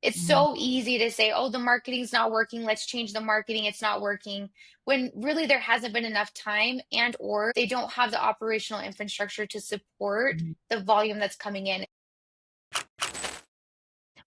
It's Mhm. so easy to say, oh, the marketing's not working. Let's change the marketing. It's not working. When really there hasn't been enough time and or they don't have the operational infrastructure to support Mhm. the volume that's coming in.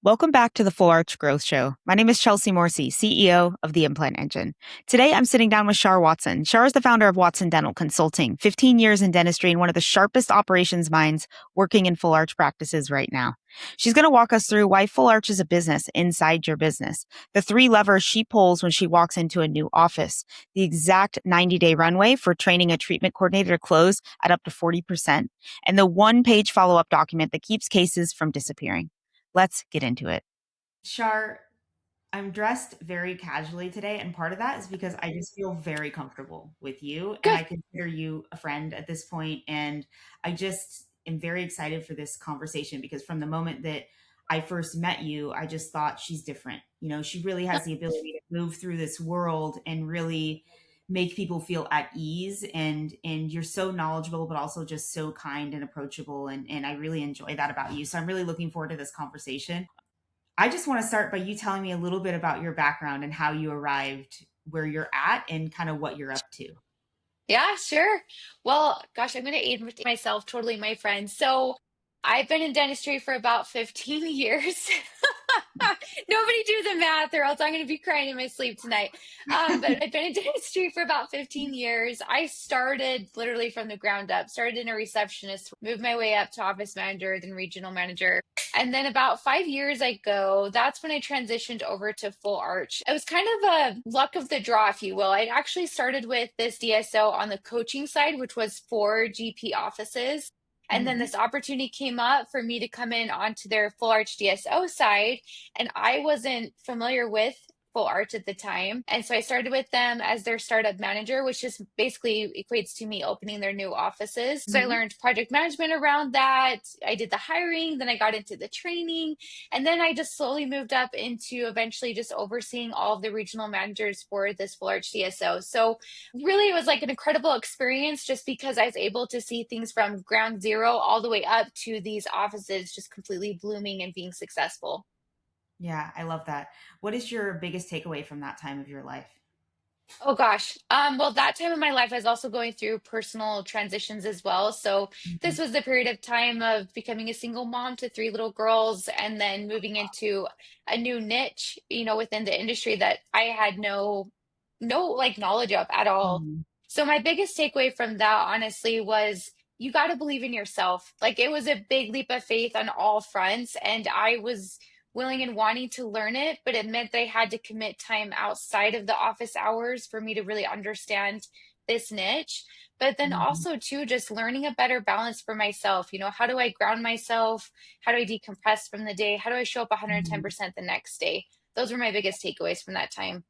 Welcome back to the Full Arch Growth Show. My name is Chelsea Morsey, CEO of The Implant Engine. Today, I'm sitting down with Char Watson. Char is the founder of Watson Dental Consulting, 15 years in dentistry and one of the sharpest operations minds working in full arch practices right now. She's going to walk us through why Full Arch is a business inside your business, the three levers she pulls when she walks into a new office, the exact 90-day runway for training a treatment coordinator to close at up to 40%, and the one-page follow-up document that keeps cases from disappearing. Let's get into it. Shar, I'm dressed very casually today, and part of that is because I just feel very comfortable with you, and Good. I consider you a friend at this point, and I just am very excited for this conversation because from the moment that I first met you, I just thought she's different. She really has the ability to move through this world and really make people feel at ease, and you're so knowledgeable but also just so kind and approachable, and I really enjoy that about you. So I'm really looking forward to this conversation. I just want to start by you telling me a little bit about your background and how you arrived where you're at and kind of what you're up to. Yeah, sure. Well, gosh, I'm going to age myself, totally my friend. So I've been in dentistry for about 15 years. Nobody do the math, or else I'm going to be crying in my sleep tonight. But I've been in dentistry for about 15 years. I started literally from the ground up, started in a receptionist, moved my way up to office manager, then regional manager. And then about 5 years ago, that's when I transitioned over to full arch. It was kind of a luck of the draw, if you will. I actually started with this DSO on the coaching side, which was for GP offices. And then Mhm. this opportunity came up for me to come in onto their full arch DSO side. And I wasn't familiar with full arch at the time. And so I started with them as their startup manager, which just basically equates to me opening their new offices. So I Mhm. learned project management around that. I did the hiring, then I got into the training, and then I just slowly moved up into eventually just overseeing all of the regional managers for this full arch DSO. So really it was like an incredible experience just because I was able to see things from ground zero all the way up to these offices just completely blooming and being successful. Yeah, I love that. What is your biggest takeaway from that time of your life? Oh gosh. Well, that time of my life, I was also going through personal transitions as well. So this Mhm. was the period of time of becoming a single mom to three little girls and then moving into a new niche, within the industry that I had no like knowledge of at all. Mhm. So my biggest takeaway from that honestly was you got to believe in yourself. Like it was a big leap of faith on all fronts, and I was willing and wanting to learn it, but it meant that I had to commit time outside of the office hours for me to really understand this niche. But then Mhm. also, too, just learning a better balance for myself. How do I ground myself? How do I decompress from the day? How do I show up Mhm. 110% the next day? Those were my biggest takeaways from that time.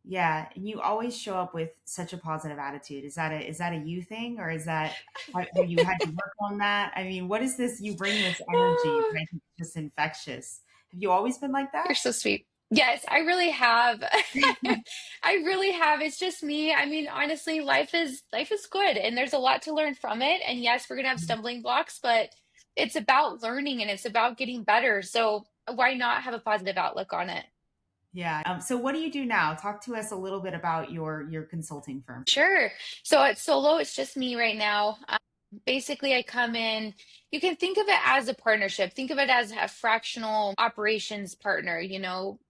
Yeah, and you always show up with such a positive attitude. Is that a you thing, or is that have you had to work on that? I mean, what is this? You bring this energy that I think is just infectious. Have you always been like You're that? so sweet. Yes, I really have. I really have. It's just me. I mean, honestly, life is good and there's a lot to learn from it. And yes, we're gonna have stumbling blocks, but it's about learning and it's about getting better. So why not have a positive outlook on it? Yeah. So what do you do now? Talk to us a little bit about your consulting firm. Sure. So at Solo, it's just me right now. Basically, I come in, you can think of it as a partnership. Think of it as a fractional operations partner,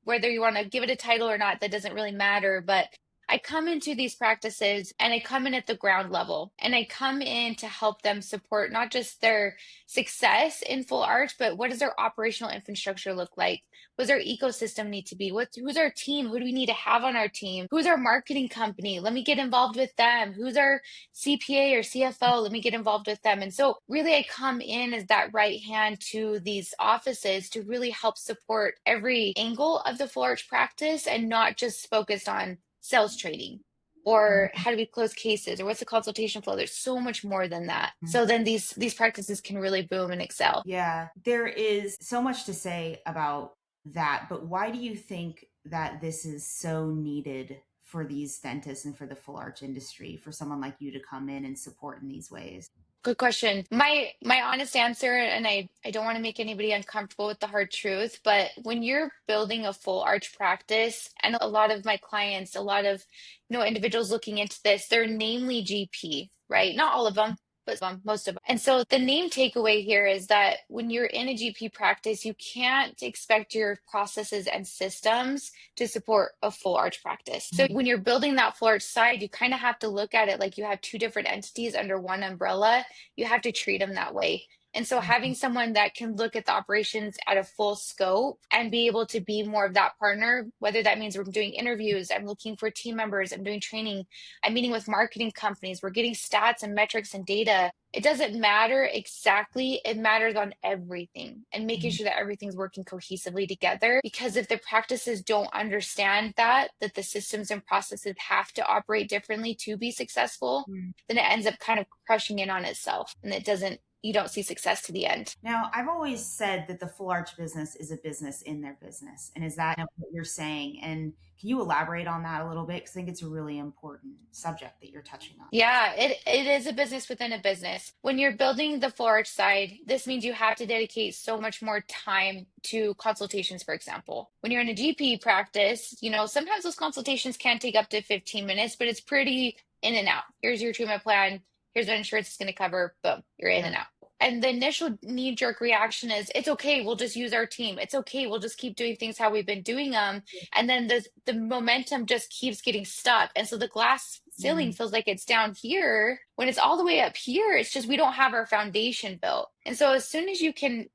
whether you want to give it a title or not, that doesn't really matter. But I come into these practices and I come in at the ground level and I come in to help them support not just their success in full arch, but what does their operational infrastructure look like? What does our ecosystem need to be? Who's our team? Who do we need to have on our team? Who's our marketing company? Let me get involved with them. Who's our CPA or CFO? Let me get involved with them. And so really I come in as that right hand to these offices to really help support every angle of the full arch practice and not just focused on sales training or how do we close cases or what's the consultation flow. There's so much more than that. Mhm. So then these practices can really boom and excel. Yeah, there is so much to say about that, but why do you think that this is so needed for these dentists and for the full arch industry, for someone like you to come in and support in these ways? Good question. My honest answer, and I don't want to make anybody uncomfortable with the hard truth, but when you're building a full arch practice, and a lot of my clients, a lot of individuals looking into this, they're namely GP, right? Not all of them, but most of them. And so the name takeaway here is that when you're in a GP practice, you can't expect your processes and systems to support a full arch practice. So when you're building that full arch side, you kind of have to look at it like you have two different entities under one umbrella. You have to treat them that way. And so having someone that can look at the operations at a full scope and be able to be more of that partner, whether that means we're doing interviews, I'm looking for team members, I'm doing training, I'm meeting with marketing companies, we're getting stats and metrics and data. It doesn't matter exactly. It matters on everything and making sure that everything's working cohesively together. Because if the practices don't understand that the systems and processes have to operate differently to be successful, Mhm. then it ends up kind of crushing in on itself and you don't see success to the end. Now, I've always said that the full arch business is a business in their business. And is that what you're saying? And can you elaborate on that a little bit? Because I think it's a really important subject that you're touching on. Yeah, it is a business within a business. When you're building the full arch side, this means you have to dedicate so much more time to consultations, for example. When you're in a GP practice, sometimes those consultations can take up to 15 minutes, but it's pretty in and out. Here's your treatment plan. Here's what insurance is going to cover. Boom, you're in Yeah. and out. And the initial knee jerk reaction is, it's okay, we'll just use our team. It's okay, we'll just keep doing things how we've been doing them. And then the momentum just keeps getting stuck. And so the glass ceiling Mhm. feels like it's down here when it's all the way up here. It's just we don't have our foundation built. And so as soon as you can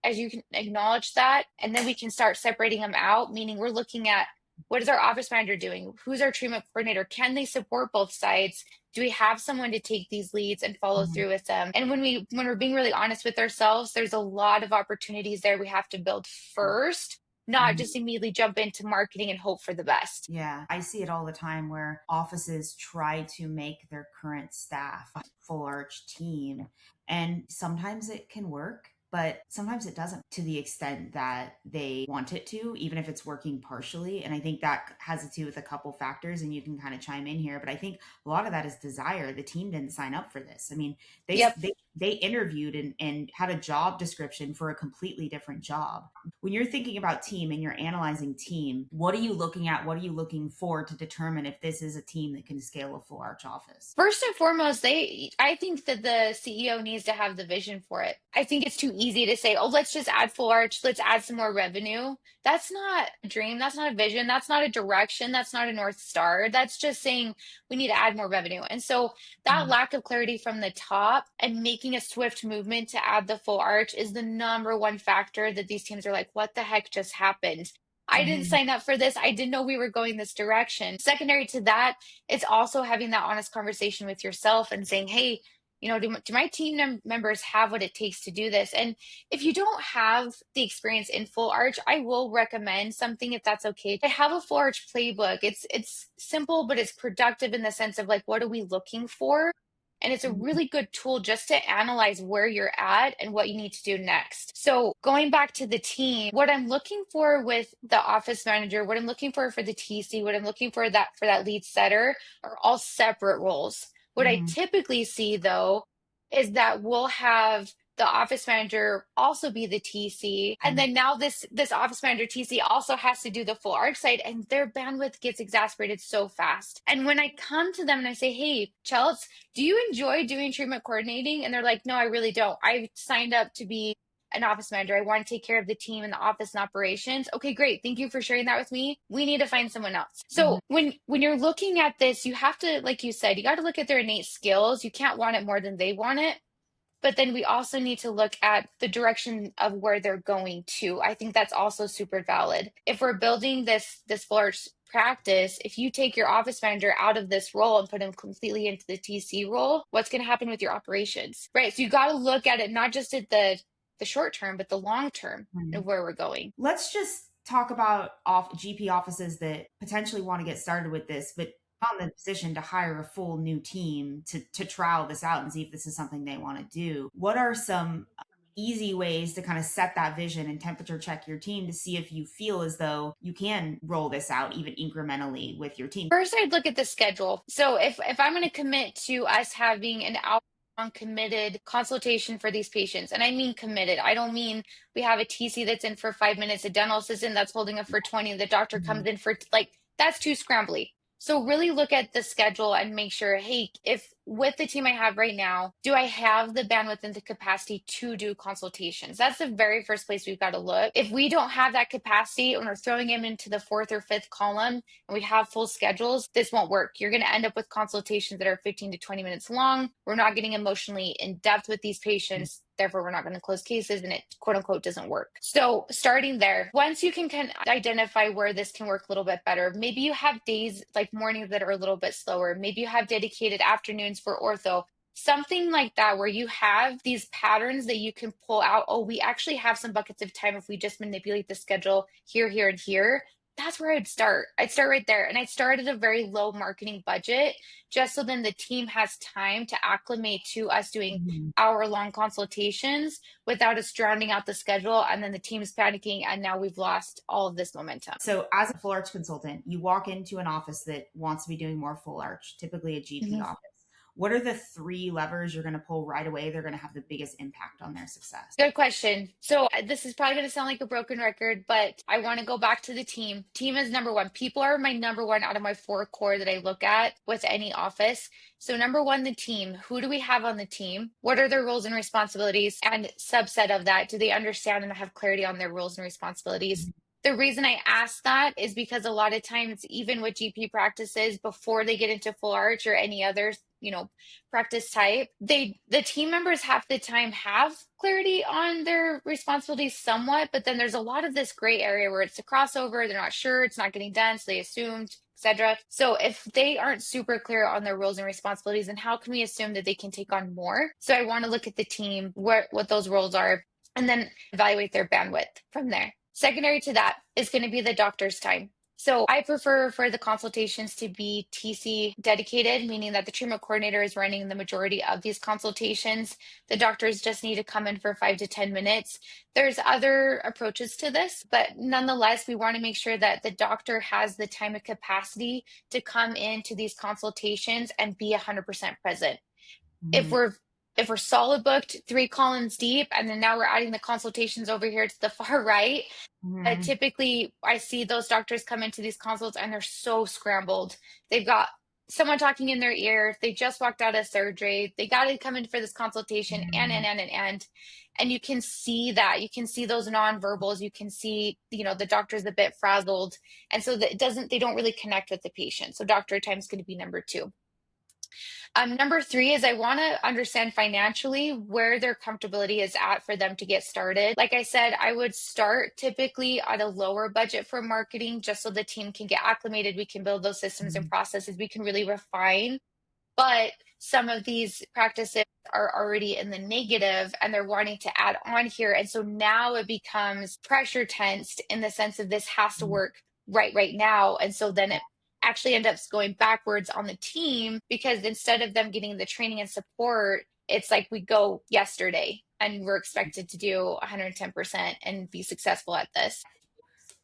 acknowledge that, and then we can start separating them out, meaning we're looking at what is our office manager doing? Who's our treatment coordinator? Can they support both sides? Do we have someone to take these leads and follow Mhm. through with them? And when we're being really honest with ourselves, there's a lot of opportunities there we have to build first, not Mhm. just immediately jump into marketing and hope for the best. Yeah, I see it all the time where offices try to make their current staff a full arch team. And sometimes it can work, but sometimes it doesn't to the extent that they want it to, even if it's working partially. And I think that has to do with a couple factors, and you can kind of chime in here. But I think a lot of that is desire. The team didn't sign up for this. I mean, they Yep. they interviewed and had a job description for a completely different job. When you're thinking about team and you're analyzing team, what are you looking at? What are you looking for to determine if this is a team that can scale a full arch office? First and foremost, I think that the CEO needs to have the vision for it. I think it's too easy to say, oh, let's just add full arch, let's add some more revenue. That's not a dream. That's not a vision. That's not a direction. That's not a North Star. That's just saying we need to add more revenue. And so that Mhm. lack of clarity from the top and making a swift movement to add the full arch is the number one factor that these teams are like, what the heck just happened? I didn't Mhm. sign up for this. I didn't know we were going this direction. Secondary to that, it's also having that honest conversation with yourself and saying, hey, do my team members have what it takes to do this? And if you don't have the experience in full arch, I will recommend something if that's okay. I have a full arch playbook. It's simple, but it's productive in the sense of like, what are we looking for? And it's a Mhm. really good tool just to analyze where you're at and what you need to do next. So, going back to the team, what I'm looking for with the office manager, what I'm looking for the TC, what I'm looking for that lead setter are all separate roles. What I Mhm. typically see though is that we'll have the office manager also be the TC. And Mhm. then now this office manager TC also has to do the full arch side and their bandwidth gets exasperated so fast. And when I come to them and I say, hey, Chels, do you enjoy doing treatment coordinating? And they're like, no, I really don't. I signed up to be an office manager. I want to take care of the team and the office and operations. Okay, great. Thank you for sharing that with me. We need to find someone else. Mhm. So when you're looking at this, you have to, like you said, you got to look at their innate skills. You can't want it more than they want it. But then we also need to look at the direction of where they're going to. I think that's also super valid. If we're building this flourish practice, if you take your office manager out of this role and put him completely into the TC role, what's going to happen with your operations? Right. So you got to look at it not just at the short term, but the long term of Mhm. where we're going. Let's just talk about GP offices that potentially want to get started with this, but on the position to hire a full new team to trial this out and see if this is something they want to do. What are some easy ways to kind of set that vision and temperature check your team to see if you feel as though you can roll this out even incrementally with your team? First, I'd look at the schedule. So if I'm going to commit to us having an hour on committed consultation for these patients. And I mean committed. I don't mean we have a TC that's in for 5 minutes, a dental assistant that's holding it for 20, the doctor comes Mhm. in for like that's too scrambly. So really look at the schedule and make sure, hey, if with the team I have right now, do I have the bandwidth and the capacity to do consultations? That's the very first place we've got to look. If we don't have that capacity and we're throwing them into the fourth or fifth column and we have full schedules, this won't work. You're going to end up with consultations that are 15 to 20 minutes long. We're not getting emotionally in depth with these patients. Therefore, we're not going to close cases and it quote unquote doesn't work. So, starting there, once you can identify where this can work a little bit better, maybe you have days like mornings that are a little bit slower. Maybe you have dedicated afternoons for ortho, something like that, where you have these patterns that you can pull out. Oh, we actually have some buckets of time if we just manipulate the schedule here, here, and here. That's where I'd start. I'd start right there. And I'd start at a very low marketing budget, just so then the team has time to acclimate to us doing Mhm. hour-long consultations without us drowning out the schedule. And then the team is panicking, and now we've lost all of this momentum. So, as a full arch consultant, you walk into an office that wants to be doing more full arch, typically a GP Mhm. office. What are the three levers you're going to pull right away? They're going to have the biggest impact on their success. Good question. So this is probably going to sound like a broken record, but I want to go back to the team. Team is number one. People are my number one out of my four core that I look at with any office. So number one, the team. Who do we have on the team? What are their roles and responsibilities? And subset of that, do they understand and have clarity on their roles and responsibilities? The reason I ask that is because a lot of times, even with GP practices, before they get into full arch or any other, practice type, the team members half the time have clarity on their responsibilities somewhat, but then there's a lot of this gray area where it's a crossover, they're not sure, it's not getting done, so they assumed, etc. So if they aren't super clear on their roles and responsibilities, then how can we assume that they can take on more? So I want to look at the team, what those roles are, and then evaluate their bandwidth from there. Secondary to that is going to be the doctor's time. So I prefer for the consultations to be TC dedicated, meaning that the treatment coordinator is running the majority of these consultations. The doctors just need to come in for 5 to 10 minutes. There's other approaches to this, but nonetheless, we want to make sure that the doctor has the time and capacity to come into these consultations and be 100% present. If Mhm. we're if we're solid booked 3 columns deep, and then now we're adding the consultations over here to the far right, Mhm. typically, I see those doctors come into these consults and they're so scrambled. They've got someone talking in their ear. They just walked out of surgery. They got to come in for this consultation Mhm. and you can see that. You can see those nonverbals. You can see, the doctor's a bit frazzled. And so that they don't really connect with the patient. So doctor time is going to be number two. Number three is I want to understand financially where their comfortability is at for them to get started. Like I said, I would start typically at a lower budget for marketing just so the team can get acclimated. We can build those systems and Mhm. processes. We can really refine. But some of these practices are already in the negative and they're wanting to add on here. And so now it becomes pressure tensed in the sense of this has to Mhm. work right now. And so then it actually ends up going backwards on the team because instead of them getting the training and support, it's like we go yesterday and we're expected to do 110% and be successful at this.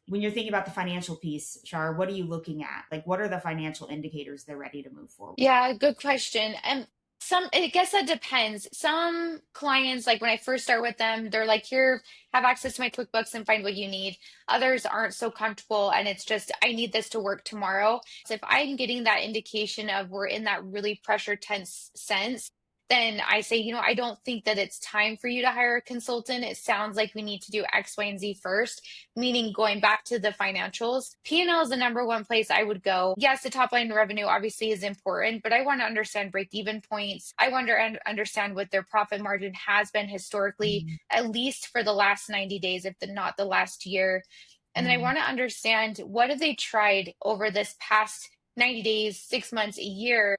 When you're thinking about the financial piece, Char, what are you looking at? Like, what are the financial indicators they're ready to move forward? Yeah, good question. And I guess that depends. Some clients, like when I first start with them, they're like, here, have access to my QuickBooks and find what you need. Others aren't so comfortable and it's just, I need this to work tomorrow. So if I'm getting that indication of we're in that really pressure tense sense, then I say, I don't think that it's time for you to hire a consultant. It sounds like we need to do X, Y, and Z first, meaning going back to the financials. P&L is the number one place I would go. Yes, the top line revenue obviously is important, but I want to understand break even points. I want to understand what their profit margin has been historically, Mhm. at least for the last 90 days, if not the last year. And then I Mhm. want to understand what have they tried over this past 90 days, 6 months, a year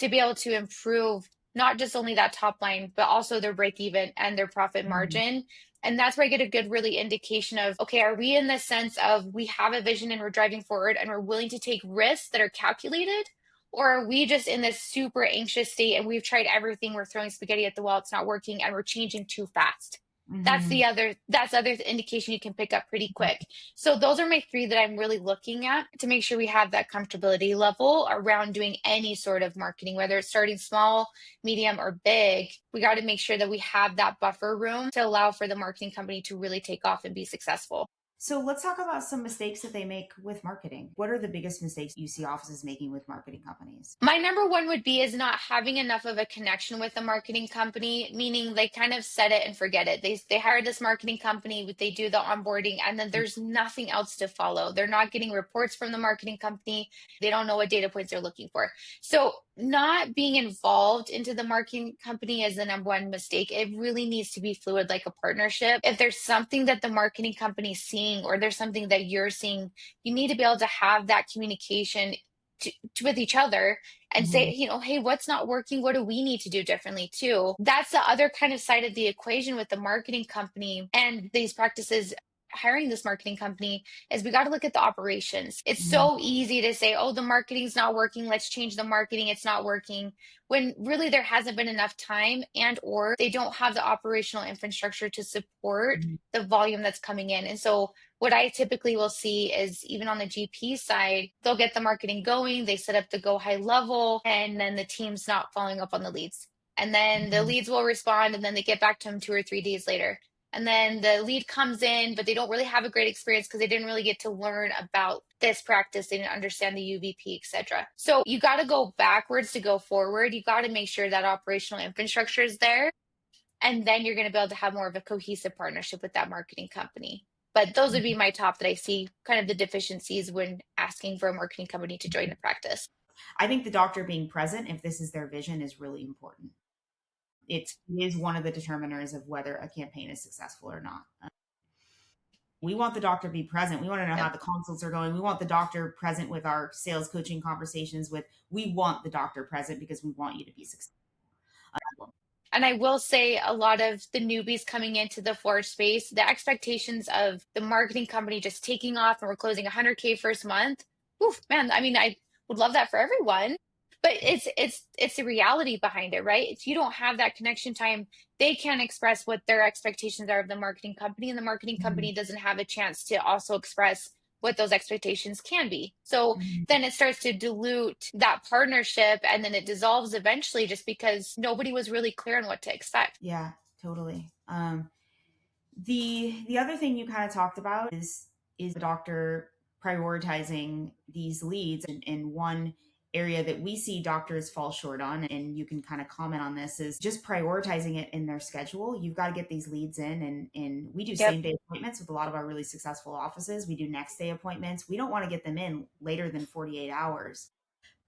to be able to improve not just only that top line, but also their break even and their profit Mhm. margin. And that's where I get a good, really indication of, okay, are we in the sense of we have a vision and we're driving forward and we're willing to take risks that are calculated? Or are we just in this super anxious state and we've tried everything? We're throwing spaghetti at the wall, it's not working, and we're changing too fast. Hmm. That's other indication you can pick up pretty quick. So those are my three that I'm really looking at to make sure we have that comfortability level around doing any sort of marketing, whether it's starting small, medium, or big. We got to make sure that we have that buffer room to allow for the marketing company to really take off and be successful. So let's talk about some mistakes that they make with marketing. What are the biggest mistakes you see offices making with marketing companies? My number one would be is not having enough of a connection with the marketing company, meaning they kind of set it and forget it. They hired this marketing company, they do the onboarding, and then there's nothing else to follow. They're not getting reports from the marketing company. They don't know what data points they're looking for. So not being involved into the marketing company is the number one mistake. It really needs to be fluid like a partnership. If there's something that the marketing company is seeing or there's something that you're seeing, you need to be able to have that communication with each other and say, Mhm. hey, what's not working? What do we need to do differently too? That's the other kind of side of the equation with the marketing company and these practices hiring this marketing company is we got to look at the operations. It's Mhm. so easy to say, oh, the marketing's not working. Let's change the marketing. It's not working. When really there hasn't been enough time and or they don't have the operational infrastructure to support Mhm. the volume that's coming in. And so what I typically will see is even on the GP side, they'll get the marketing going, they set up the go high level, and then the team's not following up on the leads. And then the Mhm. leads will respond, and then they get back to them 2 or 3 days later. And then the lead comes in, but they don't really have a great experience because they didn't really get to learn about this practice. They didn't understand the UVP, etc. So you got to go backwards to go forward. You got to make sure that operational infrastructure is there and then you're going to be able to have more of a cohesive partnership with that marketing company. But those would be my top that I see kind of the deficiencies when asking for a marketing company to join the practice. I think the doctor being present, if this is their vision, is really important. It is one of the determiners of whether a campaign is successful or not. We want the doctor to be present. We want to know how Yep. the consults are going. We want the doctor present with our sales coaching conversations with we want the doctor present because we want you to be successful. And I will say a lot of the newbies coming into the floor space, the expectations of the marketing company just taking off and we're closing 100K first month. Oof, man, I mean, I would love that for everyone, but it's the reality behind it, right? If you don't have that connection time, they can't express what their expectations are of the marketing company, and the marketing Mhm. company doesn't have a chance to also express what those expectations can be. So Mhm. then it starts to dilute that partnership and then it dissolves eventually just because nobody was really clear on what to expect. Yeah, totally. The other thing you kind of talked about is the doctor prioritizing these leads, and one area that we see doctors fall short on, and you can kind of comment on this, is just prioritizing it in their schedule. You've got to get these leads in, and we do Yep. same day appointments with a lot of our really successful offices. We do next day appointments. We don't want to get them in later than 48 hours.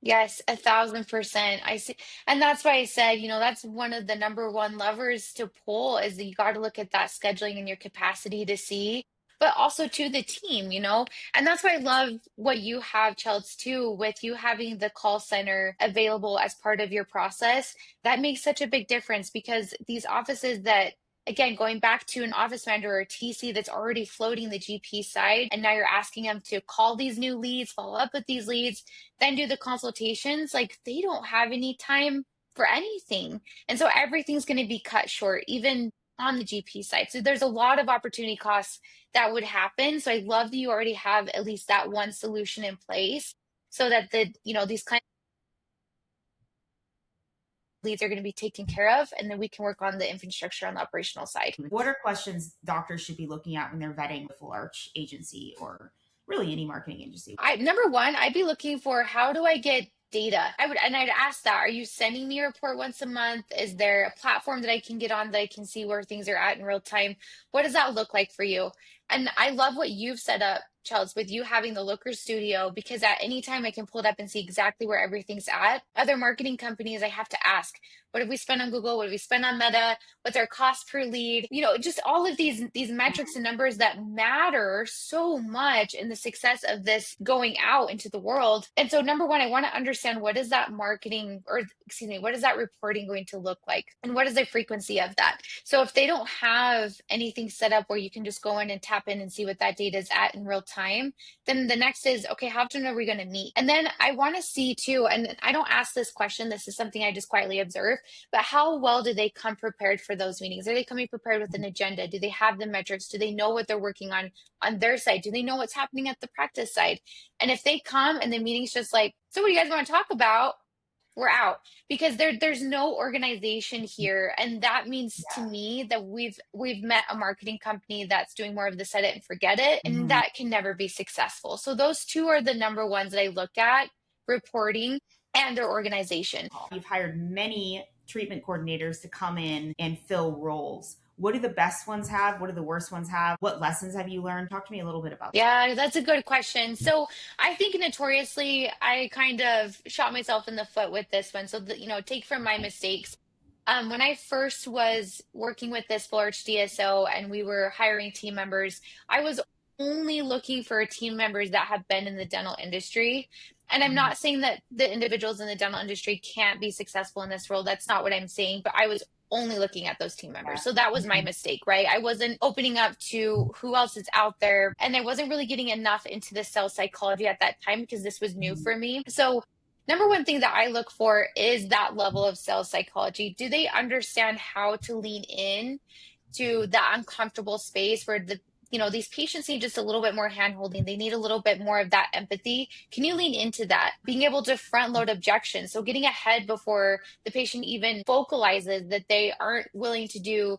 Yes, 1,000%. I see. And that's why I said, that's one of the number one levers to pull is that you got to look at that scheduling and your capacity to see, but also to the team. And that's why I love what you have, Chels, too, with you having the call center available as part of your process. That makes such a big difference because these offices that again, going back to an office manager or a TC that's already floating the GP side, and now you're asking them to call these new leads, follow up with these leads, then do the consultations, like they don't have any time for anything. And so everything's going to be cut short, even on the GP side. So there's a lot of opportunity costs that would happen. So I love that you already have at least that one solution in place so that these kind of leads are going to be taken care of. And then we can work on the infrastructure on the operational side. What are questions doctors should be looking at when they're vetting a full arch agency or really any marketing agency? Number one, I'd be looking for how do I get data? I'd ask that. Are you sending me a report once a month? Is there a platform that I can get on that I can see where things are at in real time? What does that look like for you? And I love what you've set up, Chels, with you having the Looker Studio, because at any time I can pull it up and see exactly where everything's at. Other marketing companies, I have to ask, what have we spent on Google? What have we spent on Meta? What's our cost per lead? Just all of these metrics and numbers that matter so much in the success of this going out into the world. And so number one, I want to understand what is that marketing or excuse me, what is that reporting going to look like? And what is the frequency of that? So if they don't have anything set up where you can just go in and tap in and see what that data is at in real time, time, then the next is, okay, how often are we going to meet? And then I want to see too, and I don't ask this question, this is something I just quietly observe, but how well do they come prepared for those meetings? Are they coming prepared with an agenda? Do they have the metrics? Do they know what they're working on their side? Do they know what's happening at the practice side? And if they come and the meeting's just like, so what do you guys want to talk about? We're out, because there's no organization here, and that means to me that we've met a marketing company that's doing more of the set it and forget it, and Mhm. that can never be successful. So those two are the number ones that I look at: reporting and their organization. You've hired many treatment coordinators to come in and fill roles. What do the best ones have? What do the worst ones have? What lessons have you learned? Talk to me a little bit about that. Yeah, that's a good question. So I think notoriously I kind of shot myself in the foot with this one. So, take from my mistakes. When I first was working with this full arch DSO and we were hiring team members, I was only looking for team members that have been in the dental industry. And I'm Mhm. not saying that the individuals in the dental industry can't be successful in this role. That's not what I'm saying, but I was only looking at those team members. Yeah. So that was my Mhm. mistake, right? I wasn't opening up to who else is out there. And I wasn't really getting enough into the sales psychology at that time because this was new Mhm. for me. So number one thing that I look for is that level of sales psychology. Do they understand how to lean in to the uncomfortable space where these patients need just a little bit more hand holding. They need a little bit more of that empathy. Can you lean into that? Being able to front load objections. So getting ahead before the patient even vocalizes that they aren't willing to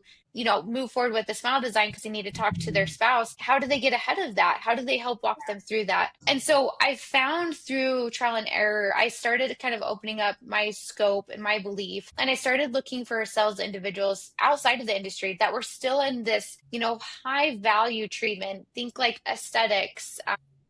move forward with the smile design because they need to talk to their spouse. How do they get ahead of that? How do they help walk them through that? And so I found through trial and error, I started kind of opening up my scope and my belief. And I started looking for sales individuals outside of the industry that were still in this, high value treatment. Think like aesthetics.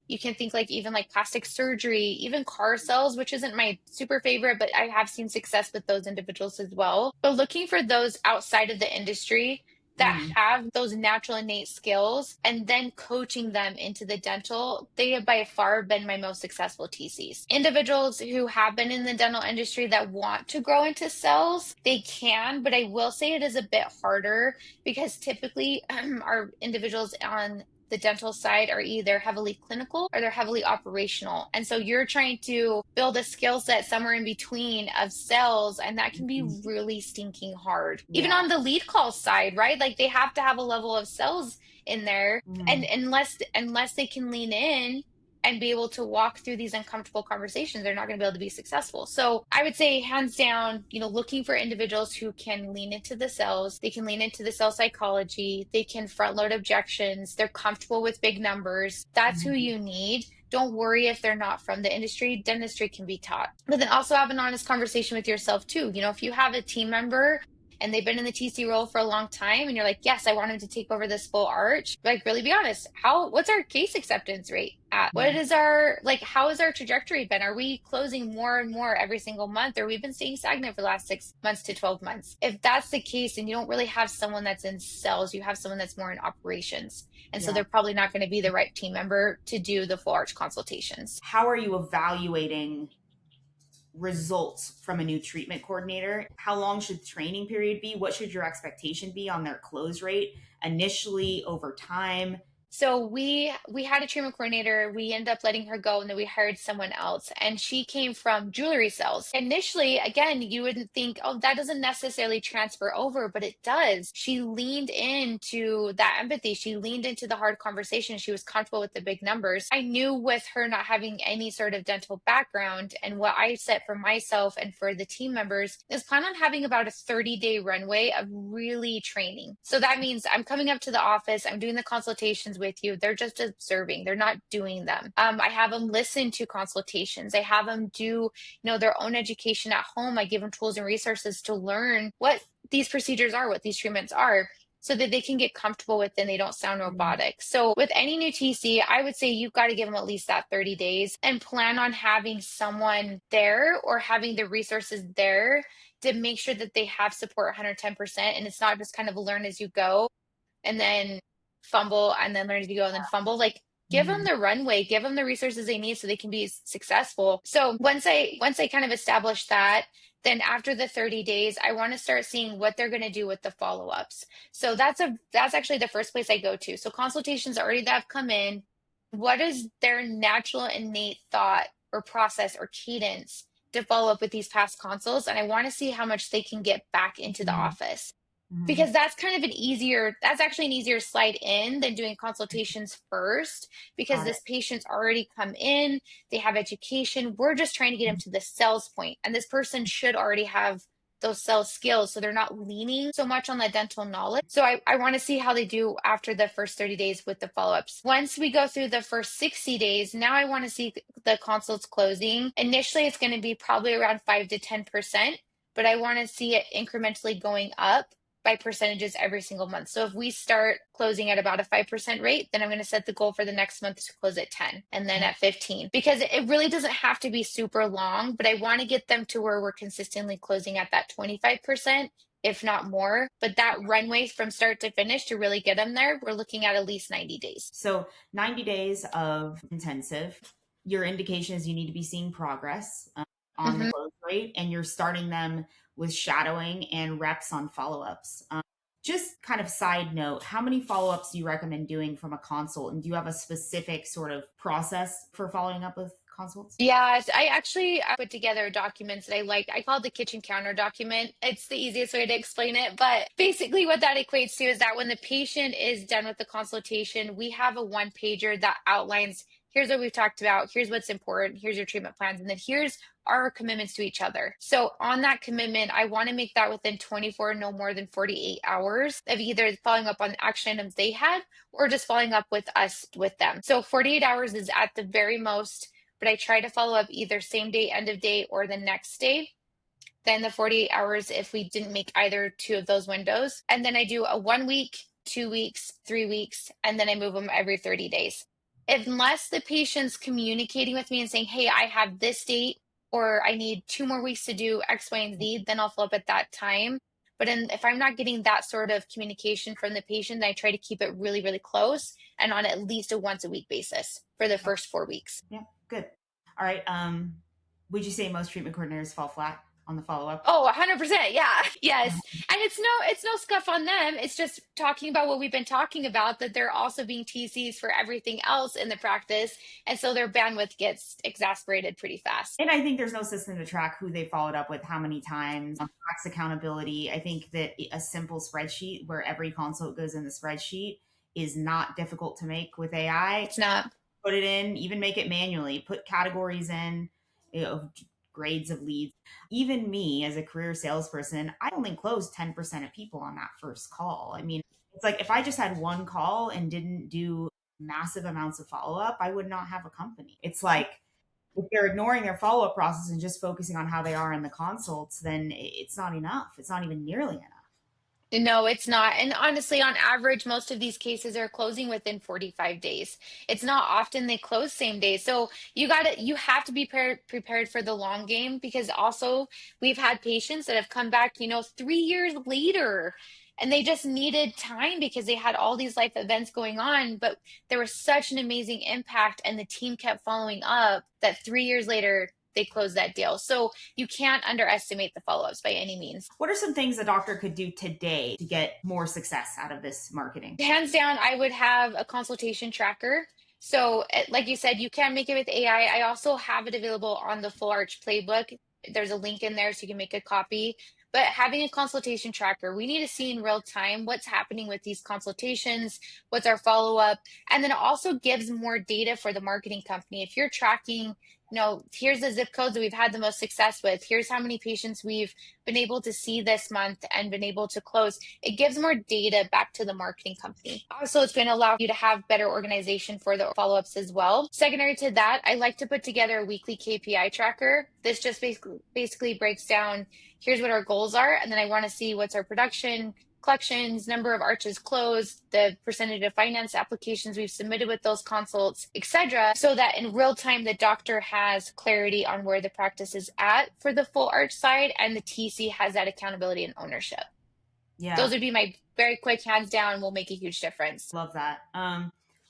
You can think like even like plastic surgery, even car sales, which isn't my super favorite, but I have seen success with those individuals as well. But looking for those outside of the industry that Mhm. have those natural innate skills and then coaching them into the dental, they have by far been my most successful TCs. Individuals who have been in the dental industry that want to grow into sales, they can, but I will say it is a bit harder because typically our individuals on the dental side are either heavily clinical or they're heavily operational. And so you're trying to build a skill set somewhere in between of sales, and that can be Mhm. really stinking hard. Even Yeah. on the lead call side, right? Like they have to have a level of sales in there. And Mhm. unless they can lean in and be able to walk through these uncomfortable conversations, they're not going to be able to be successful. So I would say, hands down, looking for individuals who can lean into the sales, they can lean into the sales psychology, they can front load objections, they're comfortable with big numbers. That's who Mhm. you need. Don't worry if they're not from the industry. Dentistry can be taught. But then also have an honest conversation with yourself too. If you have a team member and they've been in the TC role for a long time and you're like, yes, I want him to take over this full arch, like really be honest. What's our case acceptance rate at? Yeah. How has our trajectory been? Are we closing more and more every single month? Or we've been staying stagnant for the last 6 months to 12 months? If that's the case, and you don't really have someone that's in sales, you have someone that's more in operations. And so Yeah. they're probably not going to be the right team member to do the full arch consultations. How are you evaluating results from a new treatment coordinator? How long should training period be? What should your expectation be on their close rate initially over time? So we had a treatment coordinator. We ended up letting her go, and then we hired someone else. And she came from jewelry sales. Initially, again, you wouldn't think, oh, that doesn't necessarily transfer over, but it does. She leaned into that empathy. She leaned into the hard conversation. She was comfortable with the big numbers. I knew with her not having any sort of dental background, and what I set for myself and for the team members is plan on having about a 30-day runway of really training. So that means I'm coming up to the office, I'm doing the consultations with you. They're just observing, they're not doing them. I have them listen to consultations. I have them do, their own education at home. I give them tools and resources to learn what these procedures are, what these treatments are, so that they can get comfortable with and they don't sound robotic. So with any new TC, I would say you've got to give them at least that 30 days and plan on having someone there or having the resources there to make sure that they have support 110%. And it's not just kind of learn as you go and then fumble and then learn as you go and then fumble. Like give them Mhm. the runway, give them the resources they need so they can be successful. So once I kind of establish that, then after the 30 days, I want to start seeing what they're going to do with the follow-ups. So that's actually the first place I go to. So consultations already that have come in, what is their natural innate thought or process or cadence to follow up with these past consults, and I want to see how much they can get back into the Mhm. office. Mhm. Because that's actually an easier slide in than doing consultations first, because Got it. this patient's already come in, they have education. We're just trying to get them Mhm. to the sales point, and this person should already have those sales skills. So they're not leaning so much on the dental knowledge. So I want to see how they do after the first 30 days with the follow-ups. Once we go through the first 60 days, now I want to see the consults closing. Initially, it's going to be probably around 5 to 10%, but I want to see it incrementally going up by percentages every single month. So if we start closing at about a 5% rate, then I'm going to set the goal for the next month to close at 10 and then Mhm. at 15, because it really doesn't have to be super long, but I want to get them to where we're consistently closing at that 25%, if not more. But that runway from start to finish to really get them there, we're looking at least 90 days. So 90 days of intensive. Your indication is you need to be seeing progress on the Mhm. close rate, and you're starting them with shadowing and reps on follow ups. Just kind of side note, how many follow ups do you recommend doing from a consult? And do you have a specific sort of process for following up with consults? Yes, I actually put together documents that I liked. I call it the kitchen counter document. It's the easiest way to explain it. But basically, what that equates to is that when the patient is done with the consultation, we have a one pager that outlines, here's what we've talked about, here's what's important, here's your treatment plans, and then here's our commitments to each other. So, on that commitment, I want to make that within 24, no more than 48 hours of either following up on action items they had or just following up with us with them. So, 48 hours is at the very most, but I try to follow up either same day, end of day, or the next day. Then the 48 hours if we didn't make either two of those windows. And then I do a 1 week, 2 weeks, 3 weeks, and then I move them every 30 days. Unless the patient's communicating with me and saying, hey, I have this date, or I need 2 more weeks to do X, Y, and Z, then I'll follow up at that time. But if I'm not getting that sort of communication from the patient, then I try to keep it really, really close and on at least a once a week basis for the first 4 weeks. Yeah, good. All right. Would you say most treatment coordinators fall flat on the follow up? Oh, 100%. Yeah. Yes. And it's no scuff on them. It's just talking about what we've been talking about, that they're also being TCs for everything else in the practice. And so their bandwidth gets exasperated pretty fast. And I think there's no system to track who they followed up with, how many times, tracks accountability. I think that a simple spreadsheet where every consult goes in the spreadsheet is not difficult to make with AI. It's not. Put it in, even make it manually, put categories in, of grades of leads. Even me as a career salesperson, I only closed 10% of people on that first call. I mean, it's like if I just had one call and didn't do massive amounts of follow up, I would not have a company. It's like if they're ignoring their follow up process and just focusing on how they are in the consults, then it's not enough. It's not even nearly enough. No, it's not. And honestly, on average, most of these cases are closing within 45 days. It's not often they close same day. So you have to be prepared for the long game, because also we've had patients that have come back, 3 years later, and they just needed time because they had all these life events going on. But there was such an amazing impact, and the team kept following up, that 3 years later, they closed that deal. So you can't underestimate the follow-ups by any means. What are some things a doctor could do today to get more success out of this marketing? Hands down, I would have a consultation tracker. So, like you said, you can make it with AI. I also have it available on the Full Arch playbook. There's a link in there so you can make a copy. But having a consultation tracker, we need to see in real time what's happening with these consultations, what's our follow up, and then it also gives more data for the marketing company. If you're tracking, here's the zip codes that we've had the most success with, here's how many patients we've been able to see this month and been able to close, it gives more data back to the marketing company. Also, it's going to allow you to have better organization for the follow-ups as well. Secondary to that, I like to put together a weekly KPI tracker. This just basically breaks down, here's what our goals are, and then I want to see what's our production, collections, number of arches closed, the percentage of finance applications we've submitted with those consults, etc., so that in real time the doctor has clarity on where the practice is at for the full arch side, and the TC has that accountability and ownership. Yeah, Those would be my very quick hands down, will make a huge difference. love that.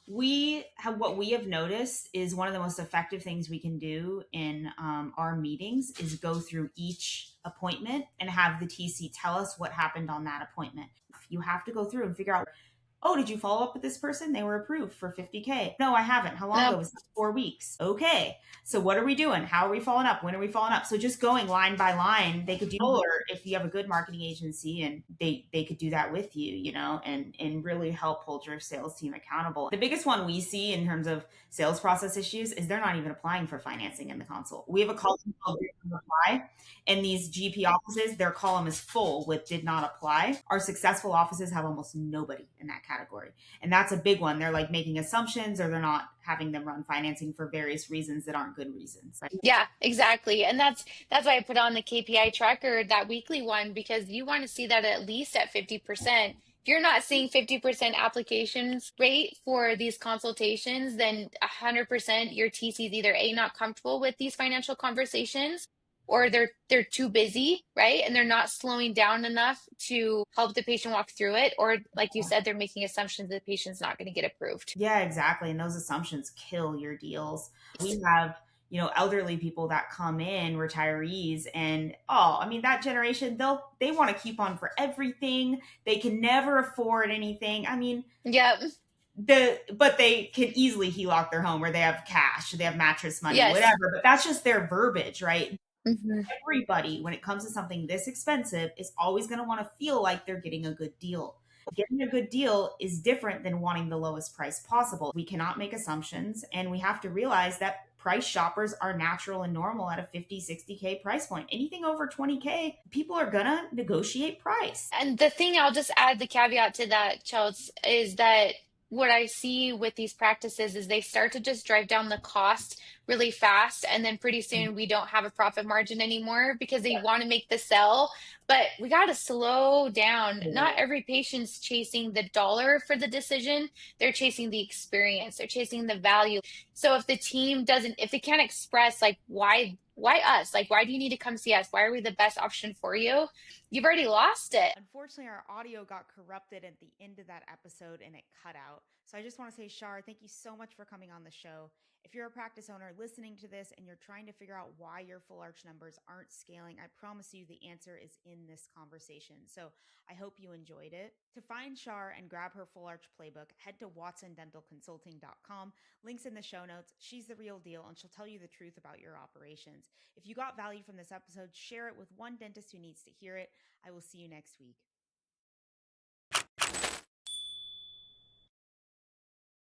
We have what we have noticed is one of the most effective things we can do in our meetings is go through each appointment and have the TC tell us what happened on that appointment. You have to go through and figure out Oh, did you follow up with this person? They were approved for 50K. No, I haven't. How long ago No, was that? 4 weeks. Okay. So what are we doing? How are we following up? When are we following up? So just going line by line, they could do, or if you have a good marketing agency and they could do that with you, and really help hold your sales team accountable. The biggest one we see in terms of sales process issues is they're not even applying for financing in the console. We have a column called reply, and these GP offices, their column is full with did not apply. Our successful offices have almost nobody in that category. And that's a big one. They're like making assumptions, or they're not having them run financing for various reasons that aren't good reasons. Right? yeah, exactly. And that's why I put on the KPI tracker, that weekly one, because you want to see that at least at 50%. If you're not seeing 50% applications rate for these consultations, then 100% your TC is either A, not comfortable with these financial conversations, or they're too busy, right? And they're not slowing down enough to help the patient walk through it, or like you said, they're making assumptions that the patient's not going to get approved. Yeah, exactly. And those assumptions kill your deals. We have, elderly people that come in, retirees, and I mean, that generation, they want to keep on for everything. They can never afford anything. I mean, Yep. but they can easily HELOC their home, or they have cash, they have mattress money, Yes. whatever. But that's just their verbiage, right? Mhm. Everybody, when it comes to something this expensive, is always going to want to feel like they're getting a good deal. Getting a good deal is different than wanting the lowest price possible. We cannot make assumptions, and we have to realize that price shoppers are natural and normal at a 50, 60K price point. Anything over 20K, people are going to negotiate price. And the thing, I'll just add the caveat to that, Chels, is that what I see with these practices is they start to just drive down the cost really fast, and then pretty soon we don't have a profit margin anymore because they want to make the sell. But we got to slow down. Not every patient's chasing the dollar for the decision. They're chasing the experience. They're chasing the value. So if the team doesn't, if they can't express like why us? Like, why do you need to come see us? Why are we the best option for you? You've already lost it. Unfortunately, our audio got corrupted at the end of that episode and it cut out. So I just want to say, Shar, thank you so much for coming on the show. If you're a practice owner listening to this and you're trying to figure out why your full arch numbers aren't scaling, I promise you the answer is in this conversation. So I hope you enjoyed it. To find Shar and grab her full arch playbook, head to watsondentalconsulting.com. Links in the show notes. She's the real deal, and she'll tell you the truth about your operations. If you got value from this episode, share it with one dentist who needs to hear it. I will see you next week.